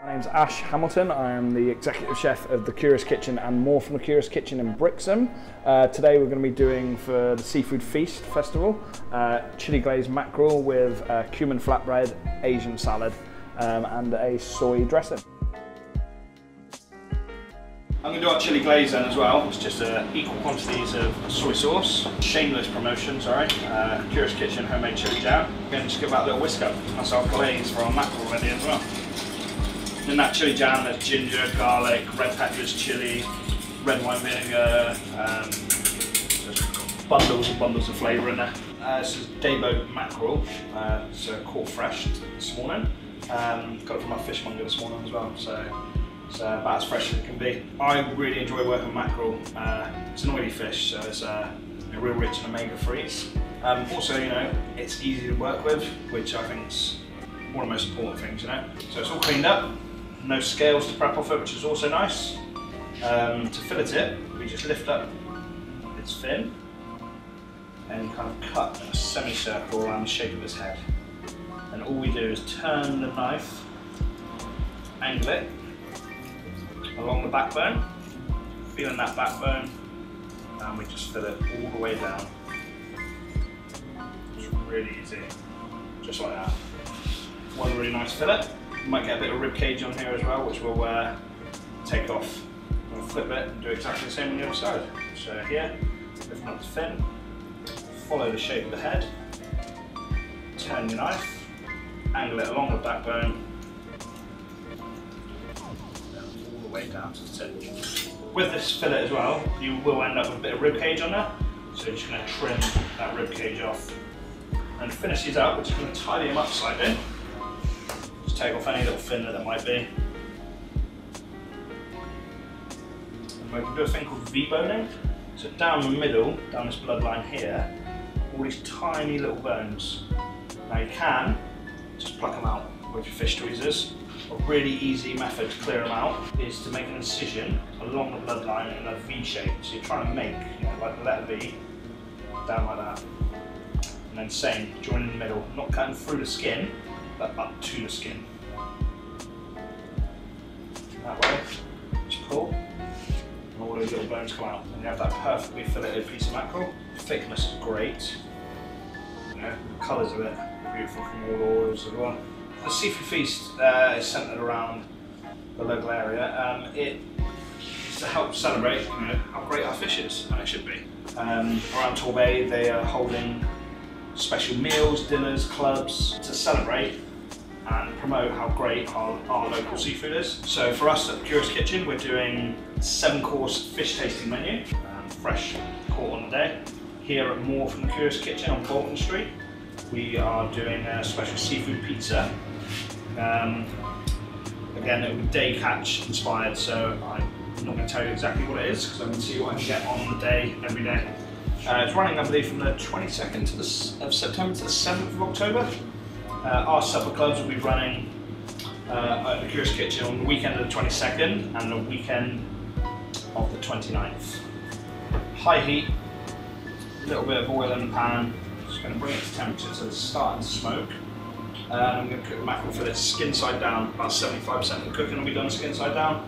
My name's Ash Hamilton. I am the executive chef of the Curious Kitchen and More from the Curious Kitchen in Brixham. Today we're going to be doing for the Seafood Feast Festival chili glazed mackerel with cumin flatbread, Asian salad and a soy dressing. I'm going to do our chili glaze then as well. It's just equal quantities of soy sauce, shameless promotion, sorry, Curious Kitchen homemade chili jam. Again, just give that a little whisk up. That's our glaze for our mackerel ready as well. In that chili jam there's ginger, garlic, red peppers, chili, red wine vinegar, just bundles and bundles of flavour in there. This is Dayboat mackerel, so caught fresh this morning. Got it from our fishmonger this morning as well, so it's about as fresh as it can be. I really enjoy working mackerel. It's an oily fish, so it's real rich in omega-3s. Also, you know, it's easy to work with, which I think is one of the most important things, you know. So it's all cleaned up. No scales to prep off it, which is also nice. To fillet it, we just lift up its fin and kind of cut in a semicircle around the shape of its head. And all we do is turn the knife, angle it along the backbone, feeling that backbone, and we just fill it all the way down. It's really easy, just like that. One really nice fillet. You might get a bit of rib cage on here as well, which we'll take off. We'll flip it and do exactly the same on the other side. So here, lift up the fin, follow the shape of the head, turn your knife, angle it along the backbone, and all the way down to the tip. With this fillet as well, you will end up with a bit of rib cage on there, so you're just going to trim that rib cage off. And to finish these up, we're just going to tidy them up slightly. Take off any little fin that there might be. And we can do a thing called V-boning. So down the middle, down this bloodline here, all these tiny little bones. Now you can just pluck them out with your fish tweezers. A really easy method to clear them out is to make an incision along the bloodline in a V shape. So you're trying to make, you know, like the letter V, down like that. And then same, join in the middle, not cutting through the skin, but up to the skin. That way, just pull, and all those little bones come out, and you have that perfectly filleted piece of mackerel. The thickness is great. You know, the colours of it are beautiful from all oils as well. The Seafood Feast is centred around the local area. It is to help celebrate, you know, how great our fish is, and it should be. Around Torbay, they are holding special meals, dinners, clubs to celebrate and promote how great our local seafood is. So for us at the Curious Kitchen, we're doing a 7-course fish tasting menu, fresh caught on the day. Here at More from the Curious Kitchen on Bolton Street, we are doing a special seafood pizza. Again, it will be day catch inspired, so I'm not going to tell you exactly what it is because I'm going to see what I can get on the day every day. It's running, I believe, from the 22nd of September to the 7th of October. Our supper clubs will be running at the Curious Kitchen on the weekend of the 22nd and the weekend of the 29th. High heat, a little bit of oil in the pan, just going to bring it to temperature so it's starting to smoke. I'm going to cook the mackerel fillet skin side down, about 75% of the cooking will be done skin side down.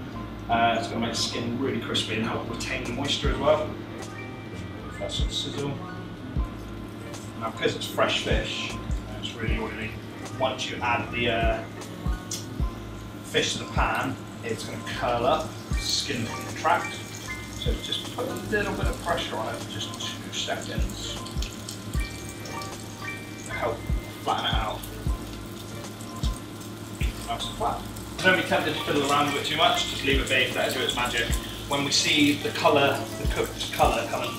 It's going to make the skin really crispy and help retain the moisture as well. That's sort of sizzle. Now because it's fresh fish, it's really oily. Once you add the fish to the pan, it's going to curl up, the skin can contract. So just put a little bit of pressure on it for just 2 seconds to help flatten it out. Nice and flat. Don't be tempted to fiddle around with it too much, just leave it be, let it do its magic. When we see the colour, the cooked colour coming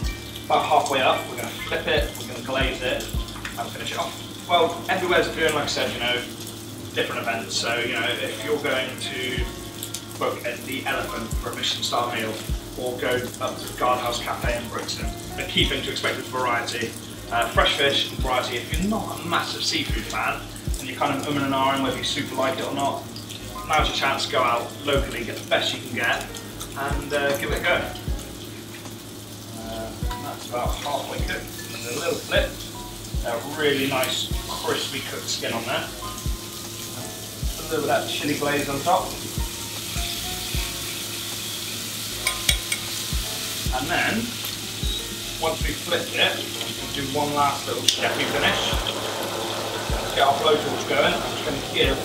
about halfway up, we're going to flip it, we're going to glaze it and finish it off. Well, everywhere's doing, like I said, you know, different events. So, you know, if you're going to book at the Elephant for a Michelin-star meal or go up to the Guardhouse Cafe in Brixham, the key thing to expect is variety. Fresh fish and variety. If you're not a massive seafood fan and you're kind of umming and ahhing whether you super like it or not, now's your chance to go out locally, get the best you can get and give it a go. That's about halfway cooked. And a little flip. A really nice crispy cooked skin on there. A little bit of that chili glaze on top. And then, once we've flipped it, we'll do one last little chefy finish. Let's get our blowtorch going. I'm just going to give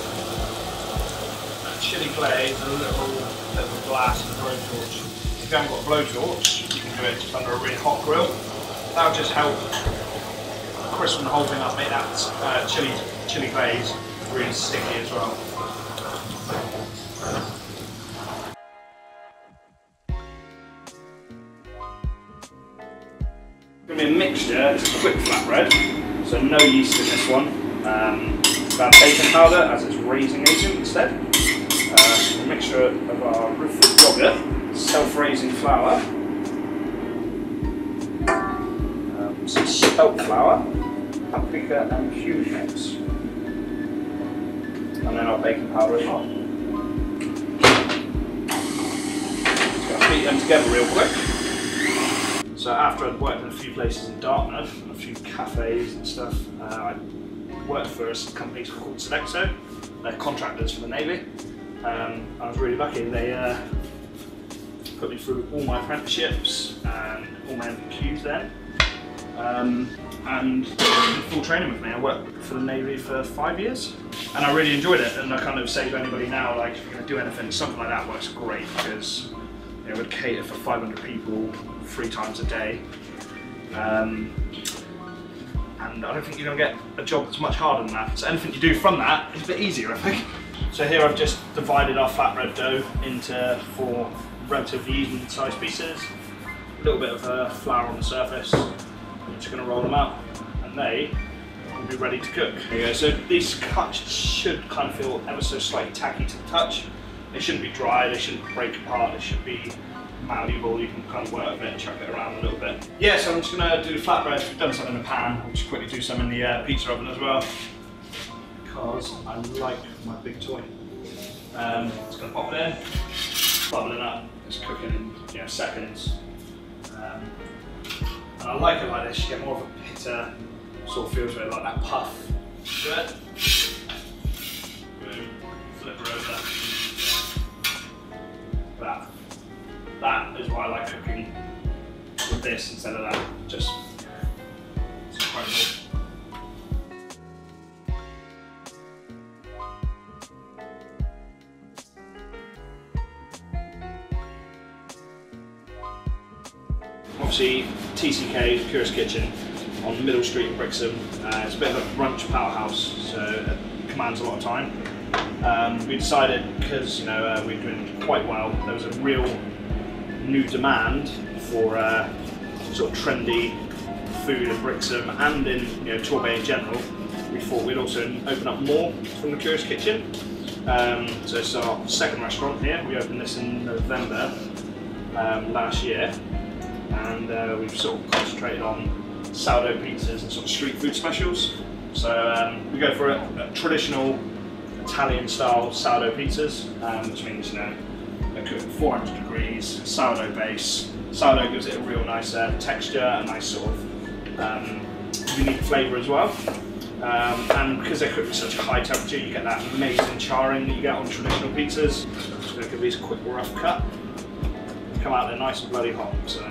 that chili glaze a little bit of a blast with the blowtorch. If you haven't got a blowtorch, you can do it just under a really hot grill. That'll just help crispen the whole thing up, make that chili glaze really sticky as well. It's going to be a mixture. It's a quick flatbread, so no yeast in this one. About baking powder as its raising agent instead. A mixture of our root yogurt, self-raising flour, some spelt flour, paprika and cumin mix, and then our baking powder as well. Just going to beat them together real quick. So after I'd worked in a few places in Dartmouth, a few cafes and stuff, I worked for a company called Sodexo. They're contractors for the Navy. I was really lucky. They put me through all my apprenticeships and all my MPQs then. And in full training with me. I worked for the Navy for 5 years and I really enjoyed it, and I kind of say to anybody now, like, if you're going to do anything, something like that works great, because it would cater for 500 people 3 times a day. And I don't think you're going to get a job that's much harder than that. So anything you do from that is a bit easier, I think. So here I've just divided our flatbread dough into 4 relatively even sized pieces. A little bit of flour on the surface. I'm just going to roll them out and they will be ready to cook. There you go. So these cuts should kind of feel ever so slightly tacky to the touch. They shouldn't be dry, they shouldn't break apart, they should be malleable. You can kind of work with it and chuck it around a little bit. Yeah, so I'm just going to do the flatbread. We've done some in the pan. I'll just quickly do some in the pizza oven as well, because I like my big toy. Just going to pop it in, bubbling up, it's cooking in seconds. And I like it like this, you get more of a pitter, sort of feels really like that puff to it. Boom, flip her over. That is why I like cooking with this instead of that. Just, it's incredible. Obviously, TCK, Curious Kitchen, on Middle Street in Brixham. It's a bit of a brunch powerhouse, so it commands a lot of time. We decided, because we're doing quite well, there was a real new demand for sort of trendy food in Brixham and in Torbay in general. We thought we'd also open up more from the Curious Kitchen. So it's our second restaurant here. We opened this in November last year. And we've sort of concentrated on sourdough pizzas and sort of street food specials. So we go for a traditional Italian style sourdough pizzas, which means they're cooked at 400 degrees, sourdough base. Sourdough gives it a real nice texture, a nice sort of unique flavour as well. And because they're cooked at such a high temperature, you get that amazing charring that you get on traditional pizzas. I'm just going to give these a quick rough cut. Come out there nice and bloody hot. So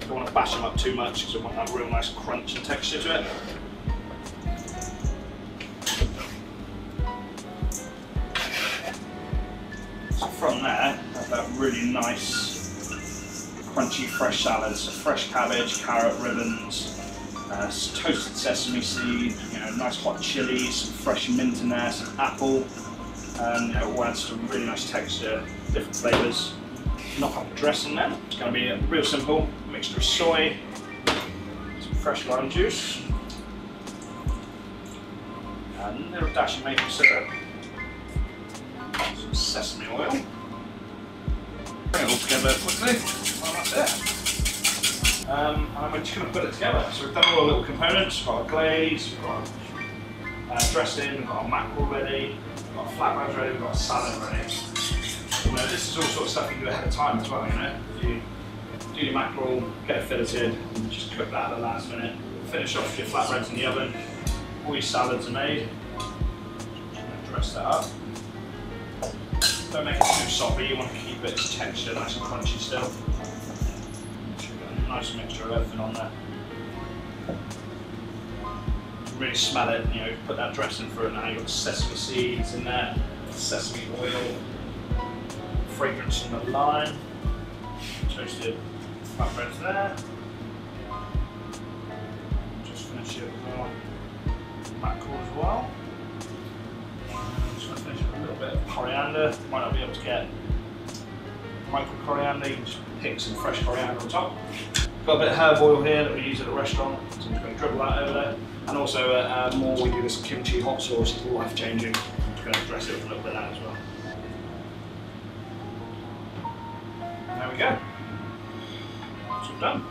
don't want to bash them up too much because I want that real nice crunch and texture to it. So from there, have that really nice, crunchy fresh salad. So fresh cabbage, carrot ribbons, toasted sesame seed, nice hot chilies, some fresh mint in there, some apple, and it all adds to a really nice texture, different flavours. Knock up the dressing then. It's going to be real simple. A mixture of soy, some fresh lime juice, and a little dash of maple syrup, some sesame oil. Bring it all together quickly. Well, that's it. And we're just going to put it together. So we've done all the little components. We've got our glaze, we've got our dressing, we've got our mackerel ready, we've got our flatbreads ready, we've got our salad ready. This is all sort of stuff you can do ahead of time as well. If you do your mackerel, get it filleted, and just cook that at the last minute. Finish off your flatbreads in the oven. All your salads are made. dress that up. Don't make it too soppy, you want to keep its texture nice and crunchy still. So you've got a nice mixture of everything on there. You can really smell it, you know, put that dressing through it now. You've got sesame seeds in there, sesame oil, fragrance from the lime, toasted flatbreads there. Just finish it with our mackerel as well. Just going to finish with a little bit of coriander. Might not be able to get micro coriander, you can just pick some fresh coriander on top. Got a bit of herb oil here that we use at the restaurant, so I'm just going to dribble that over there. And also more we do this kimchi hot sauce, it's life changing. I'm just going to dress it with a little bit of that as well. And there we go. It's all done.